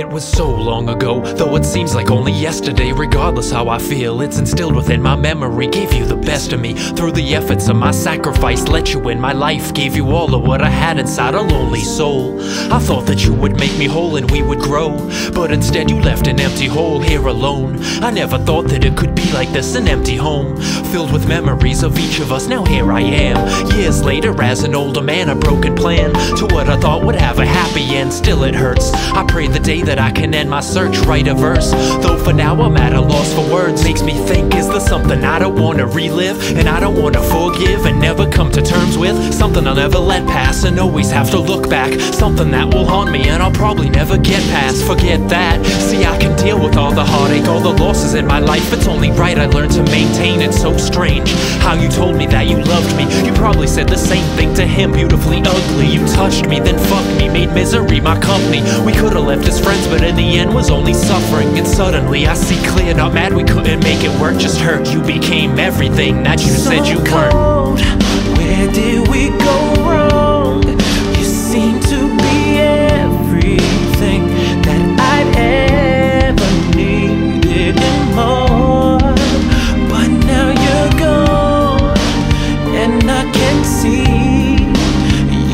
It was so long ago, though it seems like only yesterday. Regardless how I feel, it's instilled within my memory. Gave you the best of me through the efforts of my sacrifice. Let you in my life, gave you all of what I had inside a lonely soul. I thought that you would make me whole and we would grow, but instead you left an empty hole here alone. I never thought that it could be like this, an empty home filled with memories of each of us. Now here I am, years later, as an older man, a broken plan to what I thought would have a happy end. Still it hurts. I pray the day that I can end my search, write a verse, though for now I'm at a loss for words. Makes me think, is there something I don't wanna relive, and I don't wanna forgive and never come to terms with? Something I'll never let pass and always have to look back, something that will haunt me and I'll probably never get past. Forget that, see, I can deal with all the heartache, all the losses in my life. It's only right I learned to maintain. It's so strange how you told me that you loved me. You probably said the same thing to him, beautifully ugly. You touched me, then fucked me, made misery my company. We could've left as friends, but in the end was only suffering. And suddenly I see clear, not mad we couldn't make it work, just hurt. You became everything that you said you weren't. Where did we go wrong? You seem to be everything that I'd ever needed and more. But now you're gone, and I can see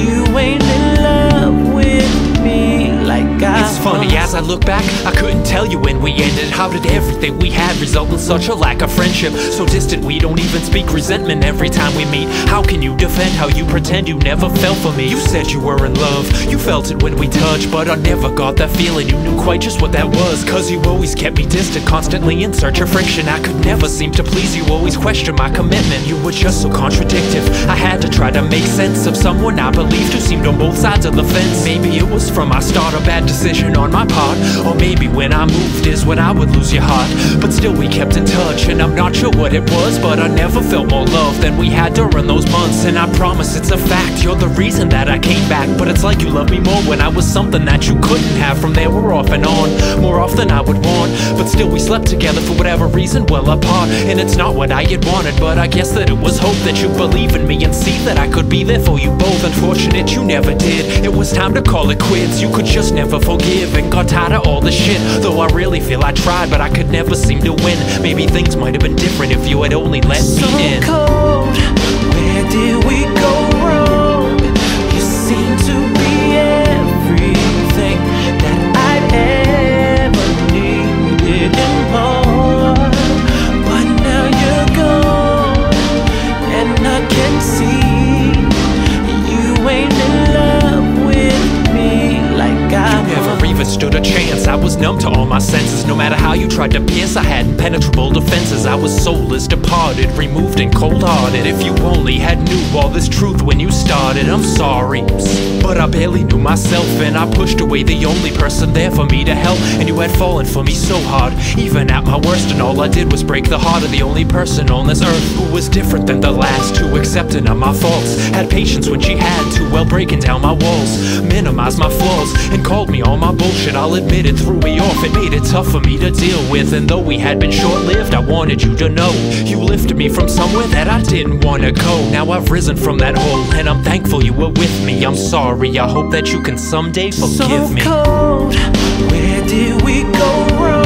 you ain't in love with me like I was. It's funny, as I look back, I couldn't tell you when we ended. How did everything we had result in such a lack of friendship? So distant we don't even speak, resentment every time we meet. How can you defend how you pretend you never felt for me? You said you were in love, you felt it when we touched, but I never got that feeling. You knew quite just what that was, cause you always kept me distant, constantly in search of friction. I could never seem to please you, always question my commitment. You were just so contradictive, I had to try to make sense of someone I believed who seemed on both sides of the fence. Maybe it was from our start a bad decision on my part, or maybe when I moved is when I would lose your heart. But still we kept in touch, and I'm not sure what it was, but I never felt more love than we had during those months. And I promise it's a fact, you're the reason that I came back. But it's like you loved me more when I was something that you couldn't have. From there we're off and on, more off than I would want, but still we slept together for whatever reason, well apart. And it's not what I had wanted, but I guess that it was hope that you believe in me and see that I could be there for you both. Unfortunate you never did, it was time to call it quits. You could just never forgive and got tired of all the shit. Though I really feel I tried, but I could never seem to win. Maybe things might have been different if you had only let me in. So cold, where did we go wrong? You seem to be everything that I'd ever needed and more. But now you're gone, and I can see you ain't in love with me like I was. Never even stood a chance, I was numb to all my senses. No matter how you tried to pierce, I had impenetrable defenses. I was soulless, departed, removed and cold-hearted. If you only had knew all this truth when you started. I'm sorry, but I barely knew myself, and I pushed away the only person there for me to help. And you had fallen for me so hard, even at my worst, and all I did was break the heart of the only person on this earth who was different than the last, who accepted of my faults, had patience when she had to, well, breaking down my walls, minimized my flaws, and called me all my bullshit. I'll admit it threw me off, it made it tough for me to deal with. And though we had been short-lived, I wanted you to know you lifted me from somewhere that I didn't want to go. Now I've risen from that hole, and I'm thankful you were with me. I'm sorry, I hope that you can someday forgive me. So cold, where did we go wrong?